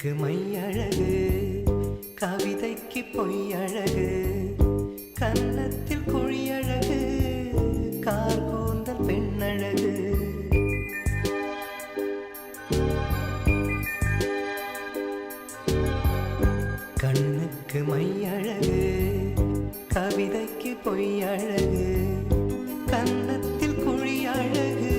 கண்ணுக்கு மையழகு, கவிதைக்கு பொய்யழகு, கன்னத்தில் குழியழகு, கார் கூந்தல் பெண்ணழகு. கண்ணுக்கு மையழகு, கவிதைக்கு பொய்யழகு, கன்னத்தில் குழியழகு,